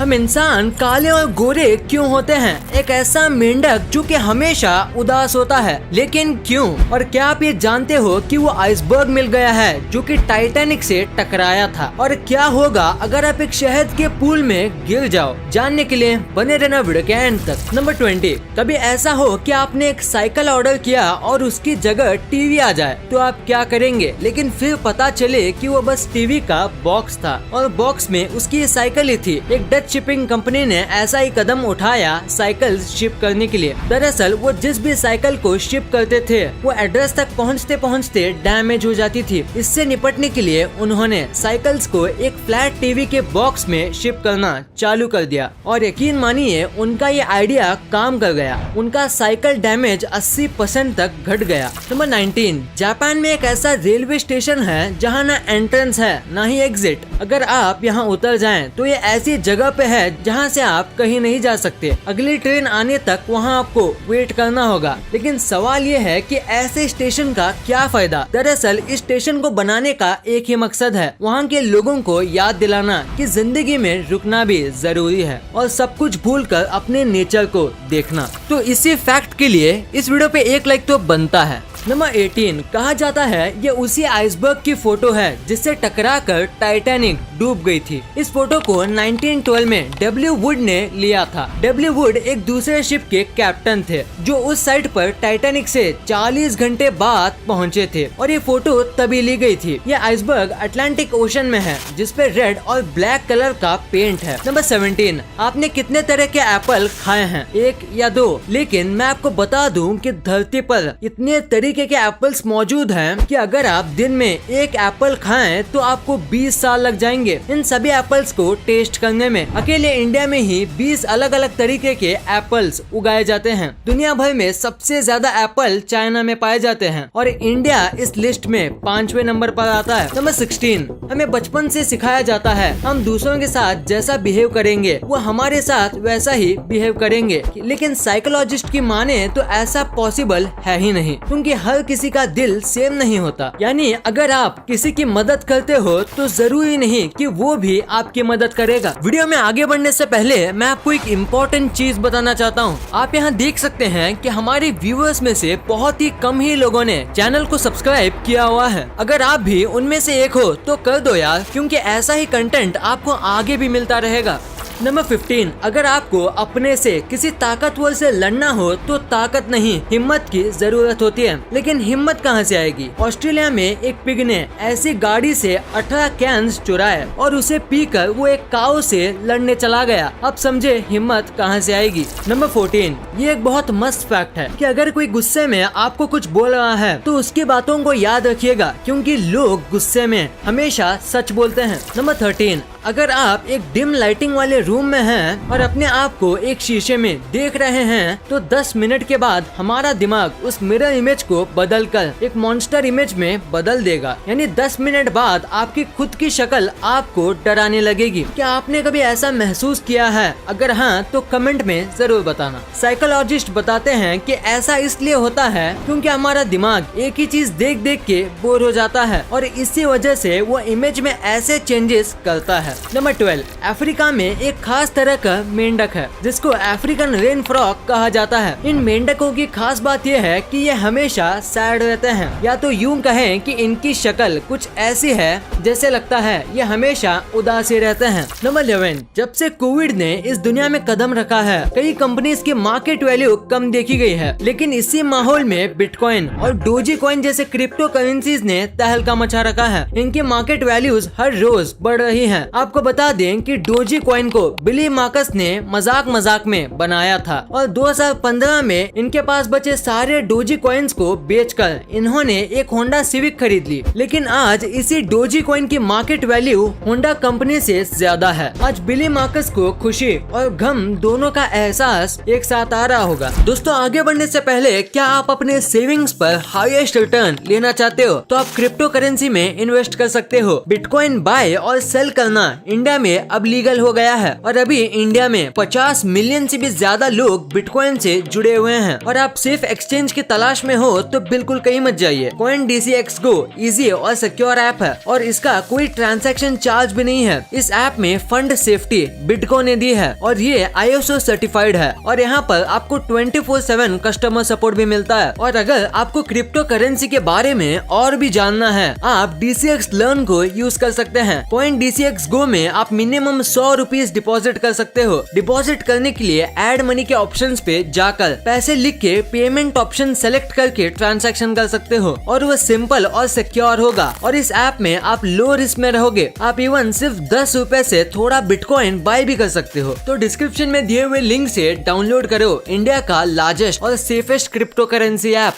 हम इंसान काले और गोरे क्यों होते हैं? एक ऐसा मेंढक जो कि हमेशा उदास होता है, लेकिन क्यों? और क्या आप ये जानते हो कि वो आइसबर्ग मिल गया है जो कि टाइटैनिक से टकराया था? और क्या होगा अगर आप एक शहद के पूल में गिर जाओ? जानने के लिए बने रहना वीडियो के एंड तक। नंबर 20, कभी ऐसा हो कि आपने एक साइकिल ऑर्डर किया और उसकी जगह टीवी आ जाए, तो आप क्या करेंगे? लेकिन फिर पता चले कि वो बस टीवी का बॉक्स था और बॉक्स में उसकी साइकिल ही थी। एक डच शिपिंग कंपनी ने ऐसा ही कदम उठाया साइकिल शिप करने के लिए। दरअसल वो जिस भी साइकिल को शिप करते थे वो एड्रेस तक पहुंचते पहुंचते डैमेज हो जाती थी। इससे निपटने के लिए उन्होंने साइकिल्स को एक फ्लैट टीवी के बॉक्स में शिप करना चालू कर दिया और यकीन मानिए उनका ये आइडिया काम कर गया। उनका साइकिल डैमेज 80% तक घट गया। नंबर 19, जापान में एक ऐसा रेलवे स्टेशन है जहाँ ना एंट्रेंस है ना ही एग्जिट। अगर आप यहाँ उतर जाएं तो ये ऐसी जगह पे है जहाँ से आप कहीं नहीं जा सकते। अगली ट्रेन आने तक वहाँ आपको वेट करना होगा। लेकिन सवाल ये है कि ऐसे स्टेशन का क्या फायदा? दरअसल इस स्टेशन को बनाने का एक ही मकसद है, वहाँ के लोगों को याद दिलाना कि जिंदगी में रुकना भी जरूरी है और सब कुछ भूलकर अपने नेचर को देखना। तो इसी फैक्ट के लिए इस वीडियो पे एक लाइक तो बनता है। नंबर 18, कहा जाता है ये उसी आइसबर्ग की फोटो है जिससे टकराकर टाइटैनिक डूब गई थी। इस फोटो को 1912 में डब्ल्यू वुड ने लिया था। डब्ल्यू वुड एक दूसरे शिप के कैप्टन थे जो उस साइट पर टाइटैनिक से 40 घंटे बाद पहुंचे थे और ये फोटो तभी ली गई थी। ये आइसबर्ग अटलांटिक ओशन में है जिसपे रेड और ब्लैक कलर का पेंट है। नंबर 17, आपने कितने तरह के एप्पल खाए हैं? 1 या 2? लेकिन मैं आपको बता दूं कि धरती पर इतने तरीके के एप्पल्स मौजूद हैं कि अगर आप दिन में एक एप्पल खाएं तो आपको 20 साल लग जाएंगे इन सभी एप्पल्स को टेस्ट करने में। अकेले इंडिया में ही 20 अलग अलग तरीके के एप्पल्स उगाए जाते हैं। दुनिया भर में सबसे ज्यादा एप्पल चाइना में पाए जाते हैं और इंडिया इस लिस्ट में 5वें नंबर पर आता है। नंबर 16, हमें बचपन से सिखाया जाता है हम दूसरों के साथ जैसा बिहेव करेंगे वो हमारे साथ वैसा ही बिहेव करेंगे। लेकिन साइकोलॉजिस्ट की माने तो ऐसा पॉसिबल है ही नहीं, क्योंकि हर किसी का दिल सेम नहीं होता। यानी अगर आप किसी की मदद करते हो तो जरूरी नहीं कि वो भी आपकी मदद करेगा। वीडियो में आगे बढ़ने से पहले मैं आपको एक इम्पोर्टेंट चीज बताना चाहता हूँ। आप यहाँ देख सकते हैं कि हमारे व्यूअर्स में से बहुत ही कम ही लोगों ने चैनल को सब्सक्राइब किया हुआ है। अगर आप भी उनमें से एक हो तो कर दो यार, क्योंकि ऐसा ही कंटेंट आपको आगे भी मिलता रहेगा। नंबर 15, अगर आपको अपने से किसी ताकतवर से लड़ना हो तो ताकत नहीं हिम्मत की जरूरत होती है। लेकिन हिम्मत कहाँ से आएगी? ऑस्ट्रेलिया में एक पिग ने ऐसी गाड़ी से 18 कैन्स चुराए और उसे पीकर वो एक काऊ से लड़ने चला गया। अब समझे हिम्मत कहाँ से आएगी। नंबर 14, ये एक बहुत मस्त फैक्ट है कि अगर कोई गुस्से में आपको कुछ बोल रहा है तो उसकी बातों को याद रखिएगा, क्योंकि लोग गुस्से में हमेशा सच बोलते हैं। नंबर 13, अगर आप एक डिम लाइटिंग वाले रूम में हैं और अपने आप को एक शीशे में देख रहे हैं तो 10 मिनट के बाद हमारा दिमाग उस मिरर इमेज को बदलकर एक मॉन्स्टर इमेज में बदल देगा। यानी 10 मिनट बाद आपकी खुद की शक्ल आपको डराने लगेगी। क्या आपने कभी ऐसा महसूस किया है? अगर हाँ तो कमेंट में जरूर बताना। साइकोलॉजिस्ट बताते हैं कि ऐसा इसलिए होता है क्योंकि हमारा दिमाग एक ही चीज देख देख के बोर हो जाता है और इसी वजह से वो इमेज में ऐसे चेंजेस करता है। नंबर 12, अफ्रीका में एक खास तरह का मेंढक है जिसको अफ्रीकन रेन फ्रॉग कहा जाता है। इन मेंढकों की खास बात यह है कि ये हमेशा सैड रहते हैं, या तो यूं कहें कि इनकी शक्ल कुछ ऐसी है जैसे लगता है ये हमेशा उदासी रहते हैं। नंबर 11, जब से कोविड ने इस दुनिया में कदम रखा है कई कंपनीज की मार्केट वैल्यू कम देखी गई है, लेकिन इसी माहौल में बिटकॉइन और डोजी कॉइन जैसे क्रिप्टो करेंसीज ने तहलका मचा रखा है। इनकी मार्केट वैल्यूज हर रोज बढ़ रही है। आपको बता दें कि डोजी कॉइन को बिली मार्कस ने मजाक में बनाया था और 2015 में इनके पास बचे सारे डोजी कॉइन्स को बेचकर इन्होंने एक होंडा सिविक खरीद ली। लेकिन आज इसी डोजी कॉइन की मार्केट वैल्यू होंडा कंपनी से ज्यादा है। आज बिली मार्कस को खुशी और गम दोनों का एहसास एक साथ आ रहा होगा। दोस्तों आगे बढ़ने से पहले क्या आप अपने सेविंग्स पर हाईएस्ट रिटर्न लेना चाहते हो तो आप क्रिप्टो करेंसी में इन्वेस्ट कर सकते हो। बिटकॉइन बाय और सेल करना इंडिया में अब लीगल हो गया है और अभी इंडिया में 50 मिलियन से भी ज्यादा लोग बिटकॉइन से जुड़े हुए हैं। और आप सिर्फ एक्सचेंज की तलाश में हो तो बिल्कुल कहीं मत जाइए। CoinDCX Go इजी और सिक्योर ऐप है और इसका कोई ट्रांजैक्शन चार्ज भी नहीं है। इस ऐप में फंड सेफ्टी बिटकॉइन ने दी है और ये ISO सर्टिफाइड है और यहाँ पर आपको 24/7 कस्टमर सपोर्ट भी मिलता है। और अगर आपको क्रिप्टो करेंसी के बारे में और भी जानना है, आप DCX लर्न को यूज कर सकते हैं। CoinDCX Go में आप मिनिमम 100 रुपीज डिपॉजिट कर सकते हो। डिपॉजिट करने के लिए ऐड मनी के ऑप्शंस पे जाकर पैसे लिख के पेमेंट ऑप्शन सेलेक्ट करके ट्रांजैक्शन कर सकते हो और वो सिंपल और सिक्योर होगा। और इस ऐप में आप लो रिस्क में रहोगे। आप इवन सिर्फ 10 रुपए से थोड़ा बिटकॉइन बाय भी कर सकते हो। तो डिस्क्रिप्शन में दिए हुए लिंक से डाउनलोड करो इंडिया का लार्जेस्ट और safest crypto currency app.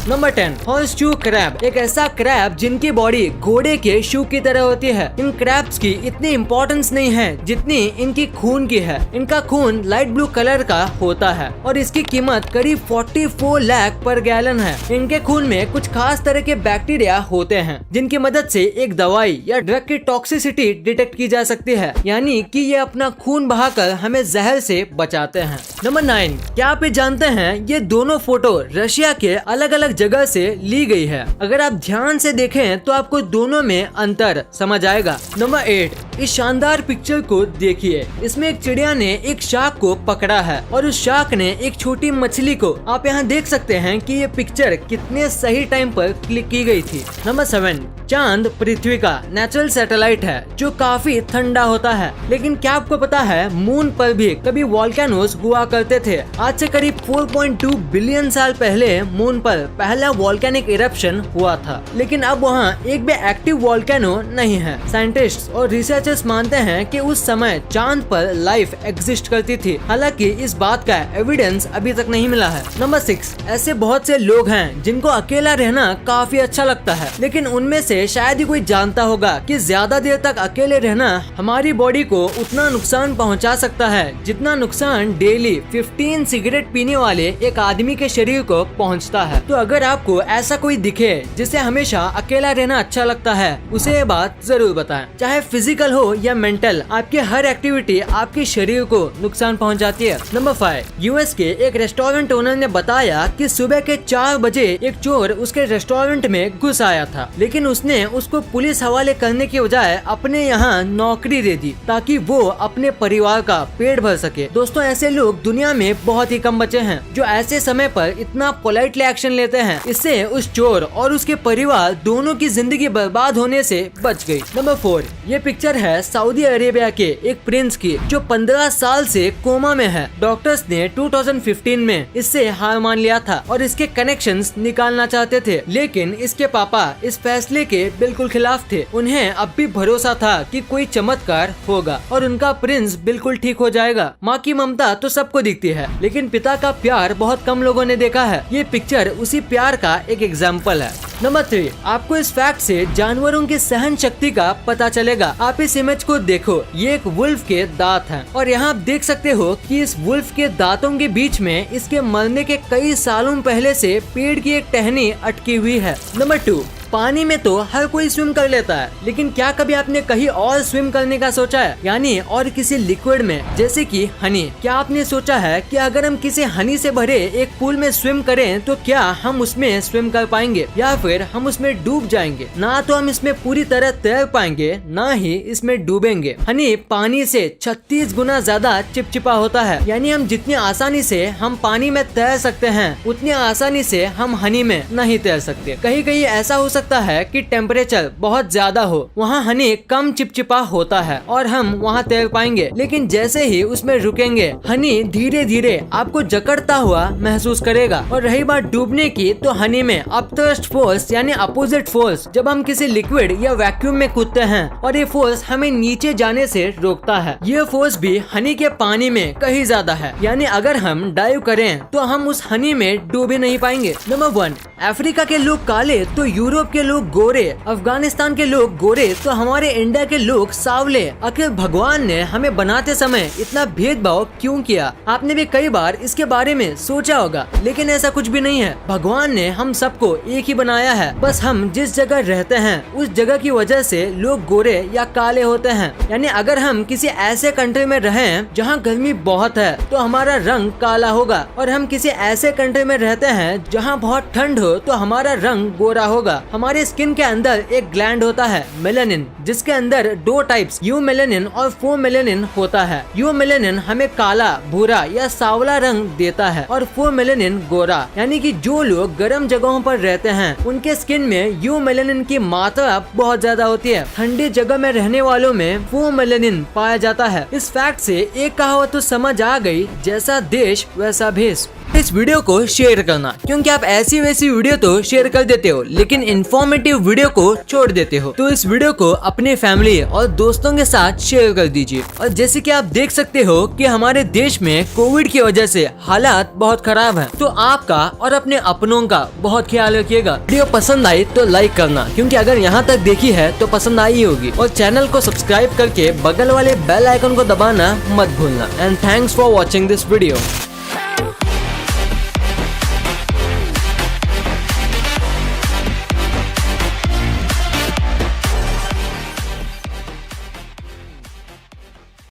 Number 10, horseshoe crab. एक ऐसा क्रैब जिनकी बॉडी घोड़े के शू की तरह होती है। इन क्रैब्स की इतनी इम्पोर्टेंस नहीं है जितनी इनकी खून की है। इनका खून लाइट ब्लू कलर का होता है और इसकी कीमत करीब 44 लाख पर गैलन है। इनके खून में कुछ खास तरह के बैक्टीरिया होते हैं जिनकी मदद से एक दवाई या ड्रग की टॉक्सिसिटी डिटेक्ट की जा सकती है, यानी कि ये अपना खून बहाकर हमें जहर से बचाते हैं। नंबर 9, क्या आप जानते हैं ये दोनों फोटो रशिया के अलग अलग जगह से ली गई है। अगर आप ध्यान से देखें तो आपको दोनों में अंतर समझ आएगा। नंबर 8, इस शानदार पिक्चर को देखिए। इसमें एक चिड़िया ने एक शार्क को पकड़ा है और उस शार्क ने एक छोटी मछली को। आप यहाँ देख सकते हैं कि ये पिक्चर कितने सही टाइम पर क्लिक की गई थी। नंबर 7, चांद पृथ्वी का नेचुरल सैटेलाइट है जो काफी ठंडा होता है। लेकिन क्या आपको पता है मून पर भी कभी वॉल्केनोस हुआ करते थे। आज से करीब 4.2 बिलियन साल पहले मून पर पहला वॉल्केनिक इरप्शन हुआ था, लेकिन अब वहाँ एक भी एक्टिव वॉल्केनो नहीं है। साइंटिस्ट्स और रिसर्चर्स मानते हैं कि उस समय चांद पर लाइफ एग्जिस्ट करती थी, हालांकि इस बात का एविडेंस अभी तक नहीं मिला है। नंबर 6, ऐसे बहुत से लोग हैं जिनको अकेला रहना काफी अच्छा लगता है, लेकिन उनमें से शायद ही कोई जानता होगा कि ज्यादा देर तक अकेले रहना हमारी बॉडी को उतना नुकसान पहुंचा सकता है जितना नुकसान डेली 15 सिगरेट पीने वाले एक आदमी के शरीर को पहुंचता है। तो अगर आपको ऐसा कोई दिखे जिसे हमेशा अकेला रहना अच्छा लगता है, उसे ये बात जरूर बताएं। चाहे फिजिकल हो या मेंटल, आपकी हर एक्टिविटी आपके शरीर को नुकसान पहुंचाती है। नंबर 5, यूएस के एक रेस्टोरेंट ओनर ने बताया कि सुबह के 4 बजे एक चोर उसके रेस्टोरेंट में घुस आया था, लेकिन उसने उसको पुलिस हवाले करने के बजाय अपने यहाँ नौकरी दे दी ताकि वो अपने परिवार का पेट भर सके। दोस्तों, ऐसे लोग दुनिया में बहुत ही कम बचे हैं जो ऐसे समय पर इतना पोलाइटली एक्शन लेते हैं। इससे उस चोर और उसके परिवार दोनों की जिंदगी बर्बाद होने से बच गई। नंबर 4, ये पिक्चर है सऊदी अरेबिया के एक प्रिंस की जो 15 साल से कोमा में है। डॉक्टर्स ने 2015 में इससे हार मान लिया था और इसके कनेक्शंस निकालना चाहते थे, लेकिन इसके पापा इस फैसले के बिल्कुल खिलाफ थे। उन्हें अब भी भरोसा था कि कोई चमत्कार होगा और उनका प्रिंस बिल्कुल ठीक हो जाएगा। माँ की ममता तो सबको दिखती है, लेकिन पिता का प्यार बहुत कम लोगों ने देखा है। ये पिक्चर उसी प्यार का एक एग्जाम्पल है। नंबर 3, आपको इस फैक्ट से जानवरों की सहन शक्ति का पता चलेगा। आप इस इमेज को देखो, ये एक वुल्फ के दांत हैं और यहाँ आप देख सकते हो कि इस वुल्फ के दांतों के बीच में इसके मरने के कई सालों पहले से पेड़ की एक टहनी अटकी हुई है। नंबर 2, पानी में तो हर कोई स्विम कर लेता है, लेकिन क्या कभी आपने कहीं और स्विम करने का सोचा है, यानी और किसी लिक्विड में, जैसे कि हनी। क्या आपने सोचा है कि अगर हम किसी हनी से भरे एक पूल में स्विम करें तो क्या हम उसमें स्विम कर पाएंगे या फिर हम उसमें डूब जाएंगे? ना तो हम इसमें पूरी तरह तैर पाएंगे, ना ही इसमें डूबेंगे। हनी पानी से 36 गुना ज्यादा चिपचिपा होता है, यानी हम जितनी आसानी से हम पानी में तैर सकते हैं उतनी आसानी से हम हनी में नहीं तैर सकते। कहीं कहीं ऐसा हो सकता है कि टेम्परेचर बहुत ज्यादा हो, वहाँ हनी कम चिपचिपा होता है और हम वहाँ तैर पाएंगे, लेकिन जैसे ही उसमें रुकेंगे हनी धीरे धीरे आपको जकड़ता हुआ महसूस करेगा। और रही बात डूबने की, तो हनी में अपथ्रस्ट फोर्स यानी अपोजिट फोर्स, जब हम किसी लिक्विड या वैक्यूम में कूदते हैं और ये फोर्स हमें नीचे जाने से रोकता है, ये फोर्स भी हनी के पानी में कहीं ज्यादा है, यानी अगर हम डाइव करें तो हम उस हनी में डूब ही नहीं पाएंगे। नंबर 1, अफ्रीका के लोग काले तो यूरोप के लोग गोरे, अफगानिस्तान के लोग गोरे तो हमारे इंडिया के लोग सावले। आखिर भगवान ने हमें बनाते समय इतना भेदभाव क्यों किया? आपने भी कई बार इसके बारे में सोचा होगा, लेकिन ऐसा कुछ भी नहीं है। भगवान ने हम सबको एक ही बनाया है, बस हम जिस जगह रहते हैं उस जगह की वजह से लोग गोरे या काले होते हैं। यानी अगर हम किसी ऐसे कंट्री में रहें जहाँ गर्मी बहुत है तो हमारा रंग काला होगा, और हम किसी ऐसे कंट्री में रहते हैं जहाँ बहुत ठंड हो तो हमारा रंग गोरा होगा। हमारे स्किन के अंदर एक ग्लैंड होता है मेलानिन, जिसके अंदर दो टाइप्स यू मेलानिन और फो मेलानिन होता है। यू मेलानिन हमें काला, भूरा या सांवला रंग देता है और फो मेलानिन गोरा। यानी कि जो लोग गर्म जगहों पर रहते हैं उनके स्किन में यू मेलानिन की मात्रा बहुत ज्यादा होती है। ठंडी जगह में रहने वालों में फो मेलानिन पाया जाता है। इस फैक्ट से एक कहावत तो समझ आ गई, जैसा देश वैसा भेष। इस वीडियो को शेयर करना, क्योंकि आप ऐसी वैसी वीडियो तो शेयर कर देते हो लेकिन इन्फॉर्मेटिव वीडियो को छोड़ देते हो। तो इस वीडियो को अपने फैमिली और दोस्तों के साथ शेयर कर दीजिए। और जैसे कि आप देख सकते हो कि हमारे देश में कोविड की वजह से हालात बहुत खराब है, तो आपका और अपने अपनों का बहुत ख्याल रखिएगा। वीडियो पसंद आई तो लाइक करना, क्योंकि अगर यहाँ तक देखी है तो पसंद आई होगी। और चैनल को सब्सक्राइब करके बगल वाले बेल आइकन को दबाना मत भूलना। And thanks for watching this video.